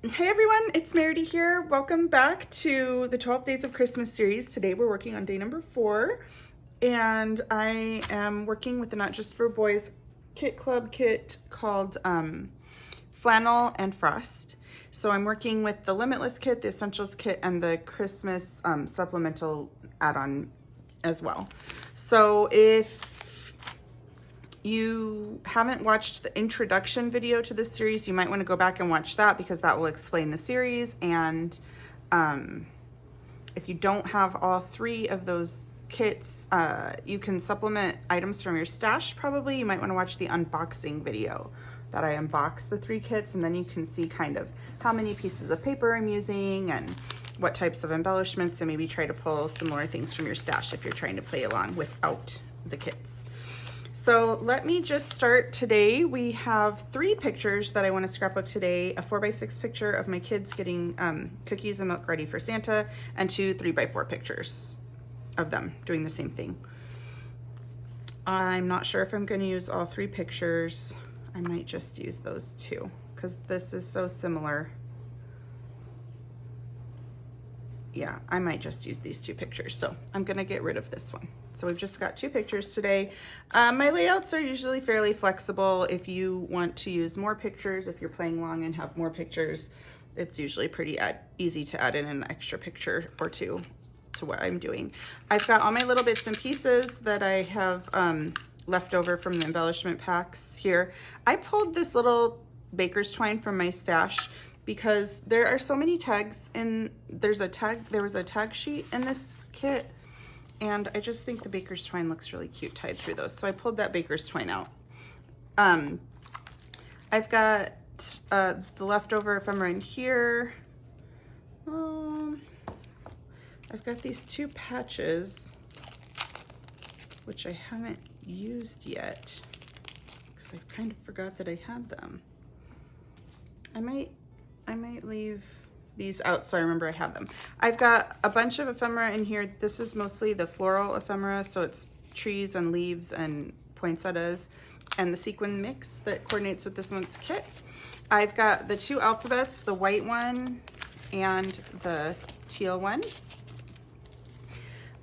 Hey everyone, it's Meridy here. Welcome back to the 12 Days of Christmas series. Today we're working on day number 4, and I am working with the Not Just for Boys Kit Club kit called Flannel Frost. So I'm working with the Limitless Kit, the Essentials Kit, and the Christmas Supplemental add-on as well. So if you haven't watched the introduction video to this series, you might want to go back and watch that because that will explain the series. And if you don't have all 3 of those kits, you can supplement items from your stash probably. You might want to watch the unboxing video that I unboxed the 3 kits, and then you can see kind of how many pieces of paper I'm using and what types of embellishments, and maybe try to pull similar things from your stash if you're trying to play along without the kits. So let me just start. Today we have 3 pictures that I want to scrapbook today. A 4x6 picture of my kids getting cookies and milk ready for Santa, and 2 3x4 pictures of them doing the same thing. I'm not sure if I'm going to use all 3 pictures. I might just use those 2 because this is so similar. Yeah, I might just use these 2 pictures. So I'm gonna get rid of this one. So we've just got 2 pictures today. My layouts are usually fairly flexible. If you want to use more pictures, if you're playing long and have more pictures, it's usually pretty easy to add in an extra picture or 2 to what I'm doing. I've got all my little bits and pieces that I have left over from the embellishment packs here. I pulled this little baker's twine from my stash because there are so many tags, and there was a tag sheet in this kit, and I just think the baker's twine looks really cute tied through those. So I pulled that baker's twine out. I've got the leftover ephemera in here. I've got these 2 patches, which I haven't used yet because I kind of forgot that I had them. I might leave these out so I remember I have them. I've got a bunch of ephemera in here. This is mostly the floral ephemera, so it's trees and leaves and poinsettias, and the sequin mix that coordinates with this month's kit. I've got the 2 alphabets, the white one and the teal one.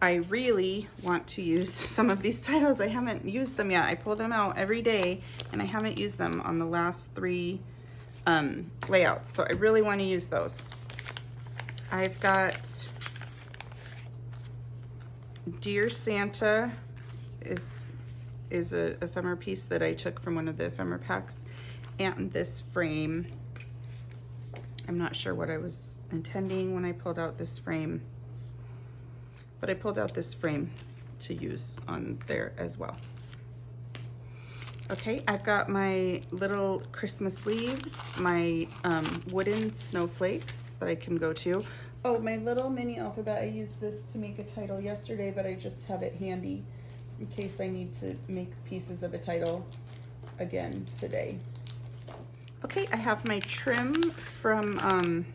I really want to use some of these titles. I haven't used them yet. I pull them out every day, and I haven't used them on the last 3 layouts, so I really want to use those. I've got Dear Santa is a ephemera piece that I took from one of the ephemera packs, and this frame. I'm not sure what I was intending when I pulled out this frame, but I pulled out this frame to use on there as well. Okay, I've got my little Christmas leaves, my wooden snowflakes that I can go to. Oh, my little mini alphabet, I used this to make a title yesterday, but I just have it handy in case I need to make pieces of a title again today. Okay, I have my trim from,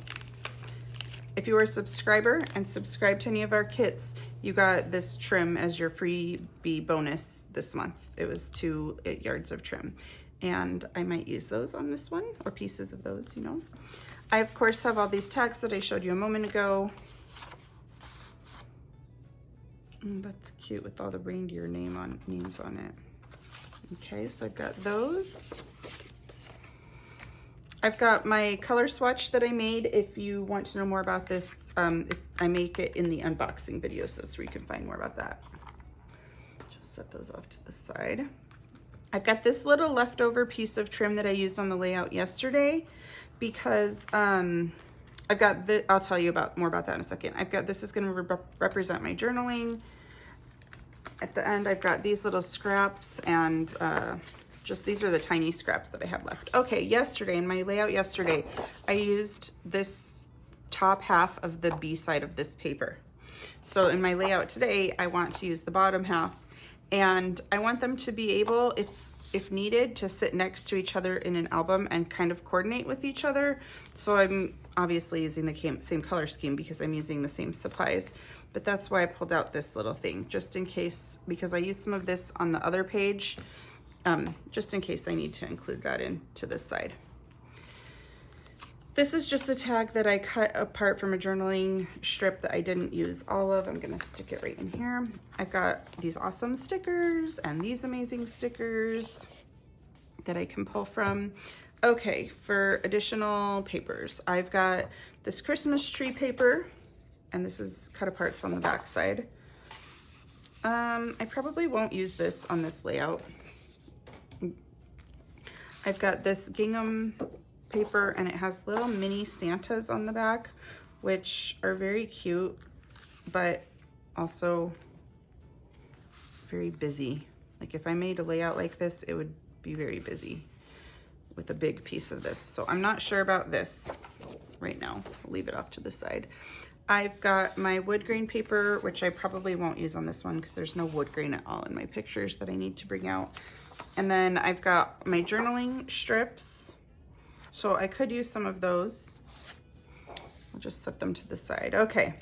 if you are a subscriber and subscribe to any of our kits, you got this trim as your freebie bonus this month. It was 2 yards of trim, and I might use those on this one, or pieces of those, you know. I of course have all these tags that I showed you a moment ago. That's cute with all the reindeer names on it. Okay, so I've got those. I've got my color swatch that I made. If you want to know more about this, I make it in the unboxing video, so that's where you can find more about that. Just set those off to the side. I've got this little leftover piece of trim that I used on the layout yesterday because I've got I'll tell you more about that in a second. I've got this is going to represent my journaling. At the end, I've got these little scraps, and just these are the tiny scraps that I have left. Okay, yesterday, in my layout yesterday, I used this top half of the B side of this paper. So in my layout today, I want to use the bottom half, and I want them to be able, if needed, to sit next to each other in an album and kind of coordinate with each other. So I'm obviously using the same color scheme because I'm using the same supplies, but that's why I pulled out this little thing, just in case, because I used some of this on the other page, just in case I need to include that into this side. This is just the tag that I cut apart from a journaling strip that I didn't use all of. I'm gonna stick it right in here. I've got these awesome stickers and these amazing stickers that I can pull from. Okay, for additional papers, I've got this Christmas tree paper, and this is cut aparts on the back side. I probably won't use this on this layout. I've got this gingham paper, and it has little mini Santas on the back, which are very cute, but also very busy. Like if I made a layout like this, it would be very busy with a big piece of this. So I'm not sure about this right now. I'll leave it off to the side. I've got my wood grain paper, which I probably won't use on this one because there's no wood grain at all in my pictures that I need to bring out. And then I've got my journaling strips. So I could use some of those. I'll just set them to the side. Okay.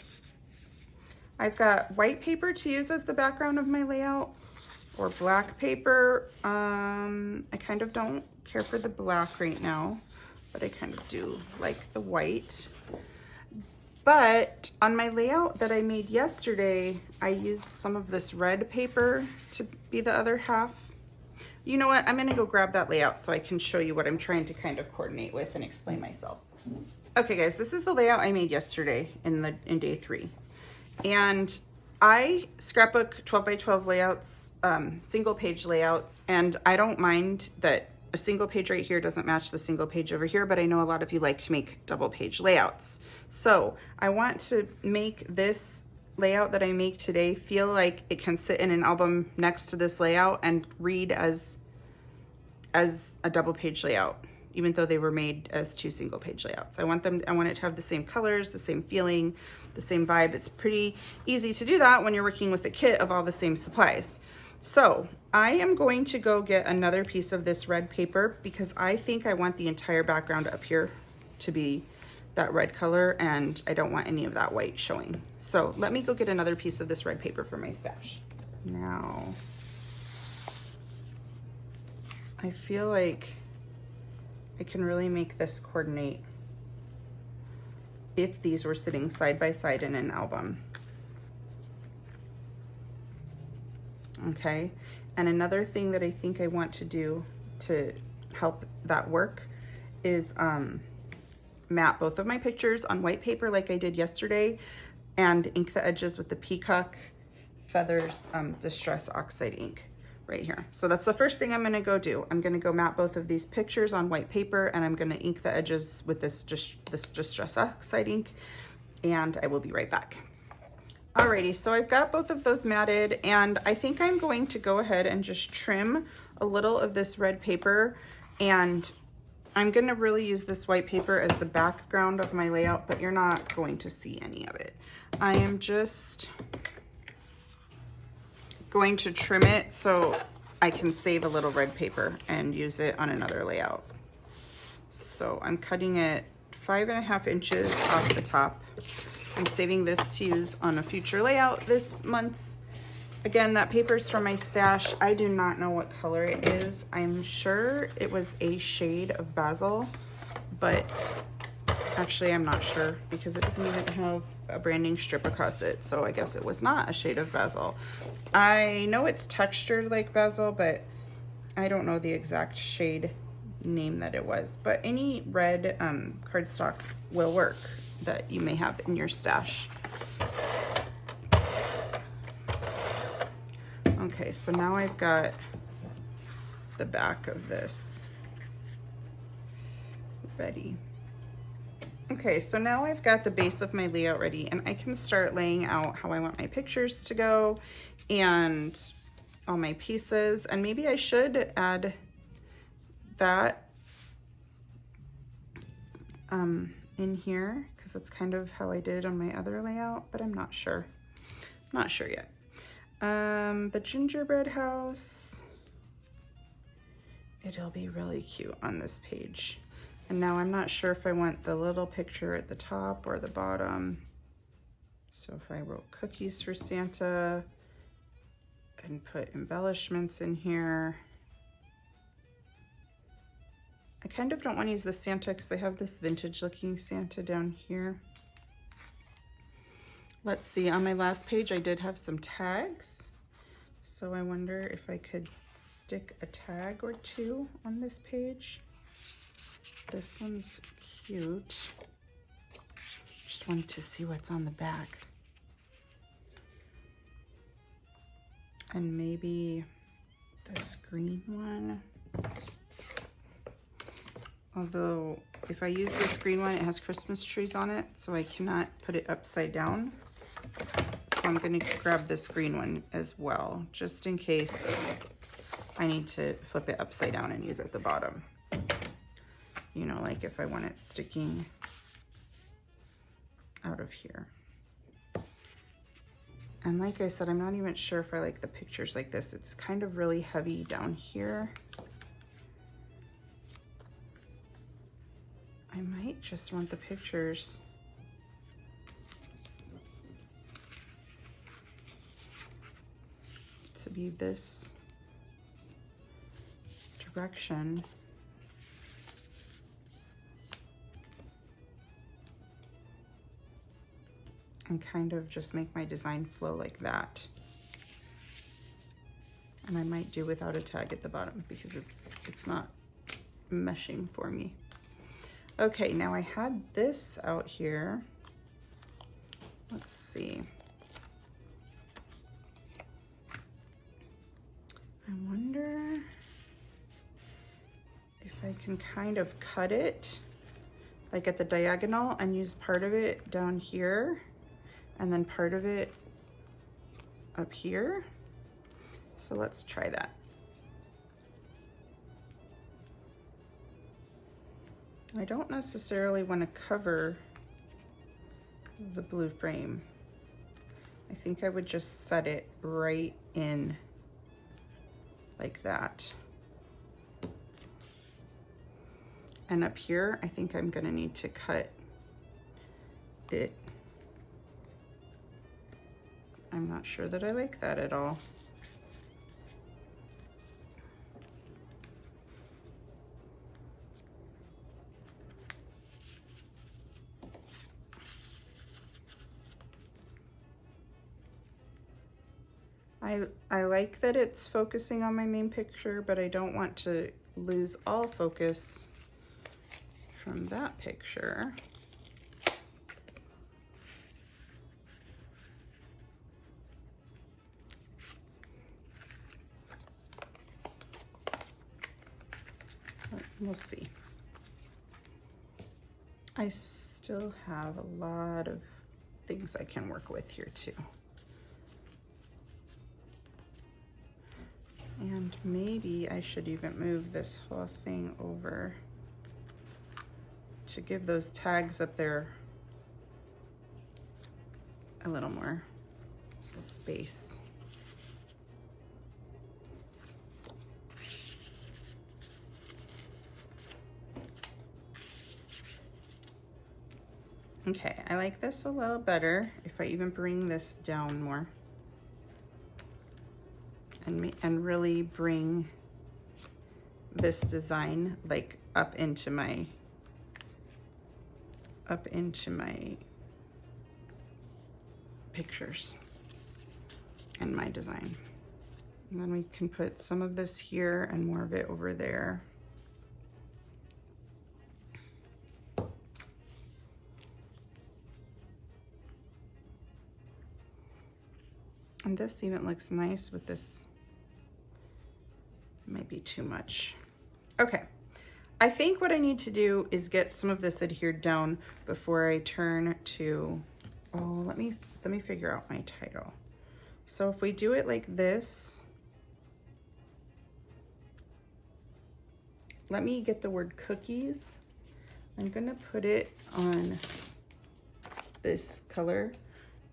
I've got white paper to use as the background of my layout, or black paper. I kind of don't care for the black right now, but I kind of do like the white. But on my layout that I made yesterday, I used some of this red paper to be the other half. You know what? I'm gonna go grab that layout so I can show you what I'm trying to kind of coordinate with and explain myself. Okay guys, this is the layout I made yesterday in day 3. And I scrapbook 12 by 12 layouts, single page layouts, and I don't mind that a single page right here doesn't match the single page over here, but I know a lot of you like to make double page layouts. So I want to make this layout that I make today feel like it can sit in an album next to this layout and read as a double page layout, even though they were made as 2 single page layouts. I want it to have the same colors, the same feeling, the same vibe. It's pretty easy to do that when you're working with a kit of all the same supplies. So I am going to go get another piece of this red paper because I think I want the entire background up here to be that red color, and I don't want any of that white showing. So let me go get another piece of this red paper for my stash. Now, I feel like I can really make this coordinate if these were sitting side by side in an album. Okay, and another thing that I think I want to do to help that work is map both of my pictures on white paper like I did yesterday, and ink the edges with the Peacock Feathers Distress Oxide ink right here. So that's the first thing I'm gonna go do. I'm gonna go map both of these pictures on white paper, and I'm gonna ink the edges with this Distress Oxide ink, and I will be right back. Alrighty, so I've got both of those matted, and I think I'm going to go ahead and just trim a little of this red paper, and I'm gonna really use this white paper as the background of my layout, but you're not going to see any of it. I am just going to trim it so I can save a little red paper and use it on another layout. So I'm cutting it 5.5 inches off the top. I'm saving this to use on a future layout this month. Again, that paper is from my stash. I do not know what color it is. I'm sure it was a shade of basil, but actually I'm not sure because it doesn't even have a branding strip across it. So I guess it was not a shade of basil. I know it's textured like basil, but I don't know the exact shade name that it was. But any red cardstock will work that you may have in your stash. Okay, so now I've got the back of this ready. Okay, so now I've got the base of my layout ready, and I can start laying out how I want my pictures to go and all my pieces. And maybe I should add that in here because that's kind of how I did on my other layout, but I'm not sure. Not sure yet. The gingerbread house, it'll be really cute on this page. And now I'm not sure if I want the little picture at the top or the bottom. So if I wrote cookies for Santa and put embellishments in here, I kind of don't want to use the Santa because I have this vintage looking Santa down here. Let's see, on my last page I did have some tags. So I wonder if I could stick a tag or two on this page. This one's cute. Just wanted to see what's on the back. And maybe this green one. Although if I use this green one, it has Christmas trees on it, so I cannot put it upside down. So I'm gonna grab this green one as well, just in case I need to flip it upside down and use it at the bottom. You know, like if I want it sticking out of here. And like I said, I'm not even sure if I like the pictures like this. It's kind of really heavy down here. I might just want the pictures to be this direction. And kind of just make my design flow like that. And I might do without a tag at the bottom because it's not meshing for me. Okay, now I had this out here. Let's see. I wonder if I can kind of cut it like at the diagonal and use part of it down here and then part of it up here. So let's try that. I don't necessarily want to cover the blue frame. I think I would just set it right in like that. And up here, I think I'm gonna need to cut it. I'm not sure that I like that at all. I like that it's focusing on my main picture, but I don't want to lose all focus from that picture. We'll see. I still have a lot of things I can work with here too. And maybe I should even move this whole thing over to give those tags up there a little more space. Okay, I like this a little better if I even bring this down more and really bring this design like up into my pictures and my design. And then we can put some of this here and more of it over there. And this even looks nice with this. It might be too much. Okay, I think what I need to do is get some of this adhered down before I turn to, oh, let me figure out my title. So if we do it like this, let me get the word cookies. I'm gonna put it on this color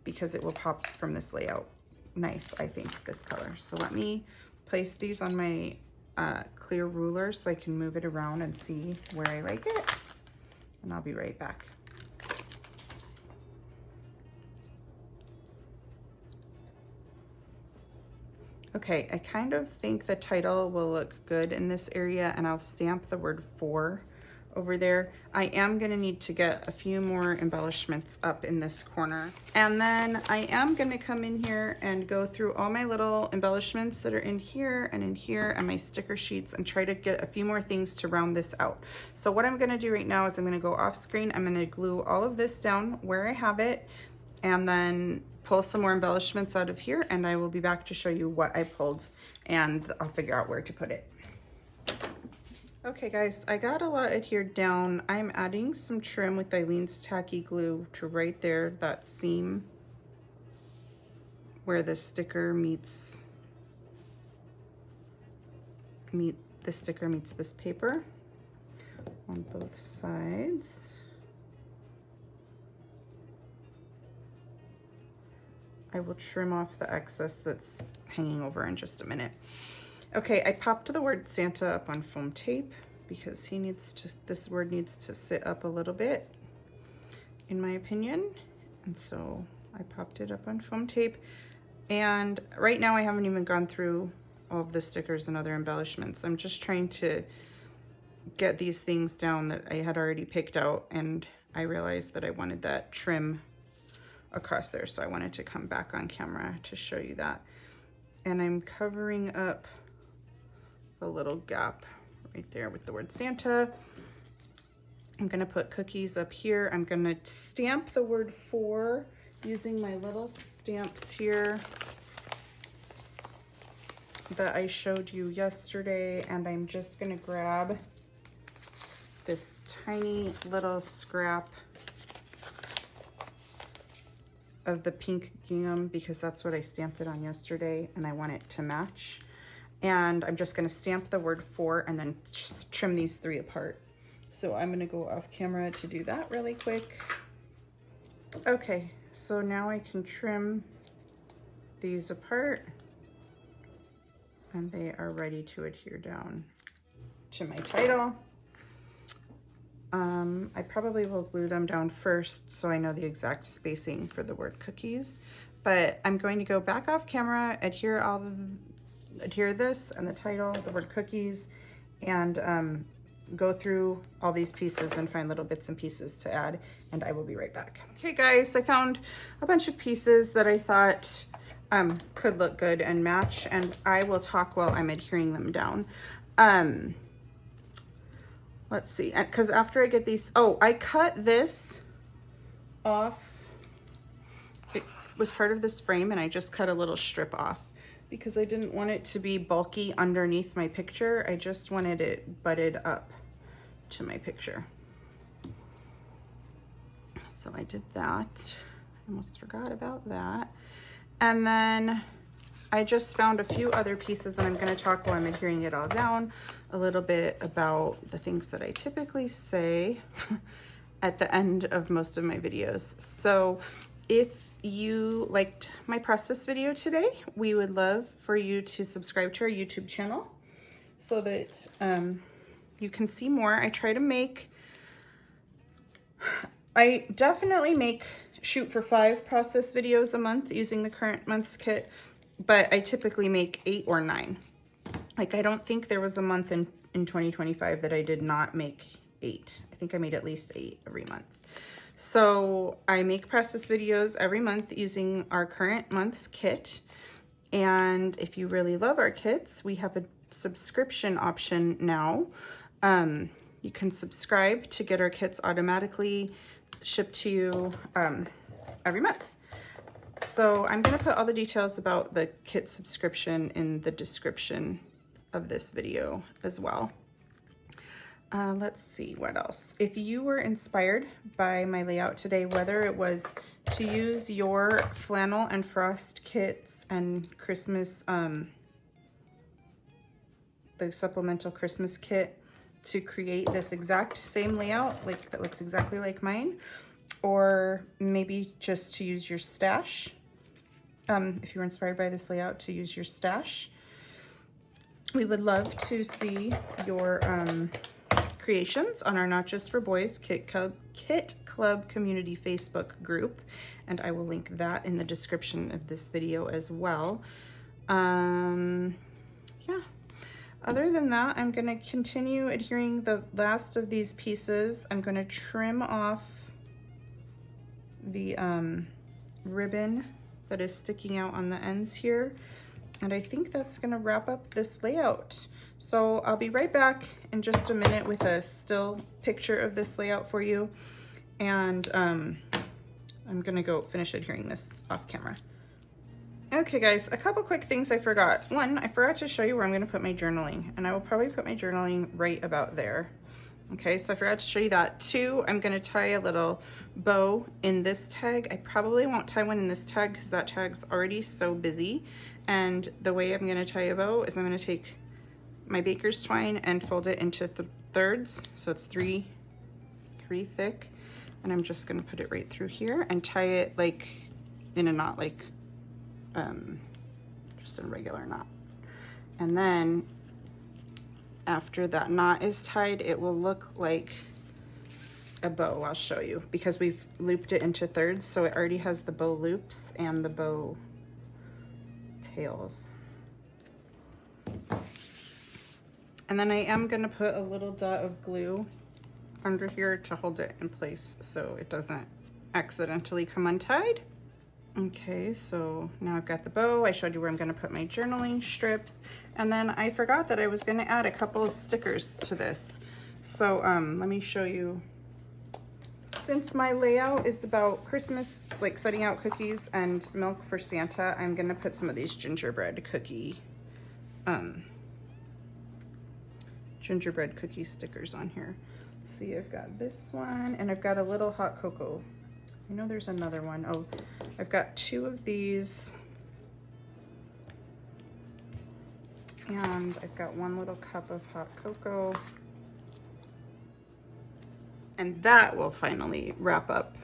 because it will pop from this layout. Nice, I think, this color. So let me place these on my clear ruler so I can move it around and see where I like it. And I'll be right back. Okay, I kind of think the title will look good in this area, and I'll stamp the word "for" over there. I am gonna need to get a few more embellishments up in this corner. And then I am gonna come in here and go through all my little embellishments that are in here and my sticker sheets and try to get a few more things to round this out. So what I'm gonna do right now is I'm gonna go off screen. I'm gonna glue all of this down where I have it and then pull some more embellishments out of here, and I will be back to show you what I pulled, and I'll figure out where to put it. Okay guys, I got a lot adhered down. I'm adding some trim with Eileen's tacky glue to right there, that seam where the sticker meets this paper on both sides. I will trim off the excess that's hanging over in just a minute. Okay, I popped the word Santa up on foam tape because this word needs to sit up a little bit, in my opinion. And so I popped it up on foam tape. And right now I haven't even gone through all of the stickers and other embellishments. I'm just trying to get these things down that I had already picked out, and I realized that I wanted that trim across there, so I wanted to come back on camera to show you that. And I'm covering up a little gap right there with the word Santa. I'm gonna put cookies up here. I'm gonna stamp the word "for" using my little stamps here that I showed you yesterday, and I'm just gonna grab this tiny little scrap of the pink gingham because that's what I stamped it on yesterday, and I want it to match. And I'm just gonna stamp the word "for" and then just trim these three apart. So I'm gonna go off camera to do that really quick. Okay, so now I can trim these apart, and they are ready to adhere down to my title. I probably will glue them down first so I know the exact spacing for the word cookies, but I'm going to go back off camera, adhere this and the title, the word cookies, and go through all these pieces and find little bits and pieces to add, and I will be right back. Okay guys, I found a bunch of pieces that I thought could look good and match, and I will talk while I'm adhering them down. Let's see, because after I get these, oh, I cut this off. It was part of this frame, and I just cut a little strip off because I didn't want it to be bulky underneath my picture. I just wanted it butted up to my picture. So I did that. I almost forgot about that. And then I just found a few other pieces, and I'm going to talk while I'm adhering it all down a little bit about the things that I typically say at the end of most of my videos. So if you liked my process video today, we would love for you to subscribe to our YouTube channel so that you can see more. I definitely shoot for 5 process videos a month using the current month's kit, but I typically make 8 or 9. Like, I don't think there was a month in 2025 that I did not make 8. I think I made at least 8 every month. So I make process videos every month using our current month's kit. And if you really love our kits, we have a subscription option now. You can subscribe to get our kits automatically shipped to you every month. So I'm going to put all the details about the kit subscription in the description of this video as well. Let's see what else. If you were inspired by my layout today, whether it was to use your Flannel and Frost kits and Christmas, the supplemental Christmas kit to create this exact same layout, like that looks exactly like mine, or maybe just to use your stash. If you were inspired by this layout, to use your stash, we would love to see your creations on our Not Just for Boys Kit Club community Facebook group, and I will link that in the description of this video as well. Yeah. Other than that, I'm going to continue adhering the last of these pieces. I'm going to trim off the ribbon that is sticking out on the ends here. And I think that's going to wrap up this layout. So I'll be right back in just a minute with a still picture of this layout for you. And I'm going to go finish adhering this off camera. Okay guys, a couple quick things I forgot. One, I forgot to show you where I'm going to put my journaling, and I will probably put my journaling right about there. Okay, so I forgot to show you that. Two, I'm going to tie a little bow in this tag. I probably won't tie one in this tag because that tag's already so busy. And the way I'm going to tie a bow is I'm going to take my baker's twine and fold it into thirds, so it's three thick, and I'm just going to put it right through here and tie it like in a knot, like just a regular knot. And then after that knot is tied, it will look like a bow. I'll show you, because we've looped it into thirds, so it already has the bow loops and the bow tails. And then I am going to put a little dot of glue under here to hold it in place so it doesn't accidentally come untied. Okay, so now I've got the bow. I showed you where I'm going to put my journaling strips. And then I forgot that I was going to add a couple of stickers to this. So let me show you. Since my layout is about Christmas, like setting out cookies and milk for Santa, I'm going to put some of these gingerbread cookie stickers on here. Let's see, I've got this one, and I've got a little hot cocoa. I know there's another one. Oh, I've got two of these, and I've got one little cup of hot cocoa, and that will finally wrap up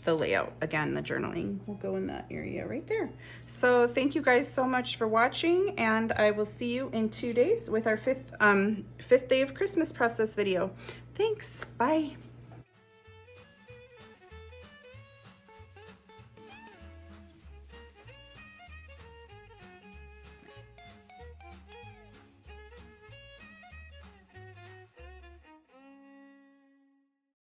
the layout. Again, the journaling will go in that area right there. So thank you guys so much for watching, and I will see you in 2 days with our fifth day of Christmas process video. Thanks, bye.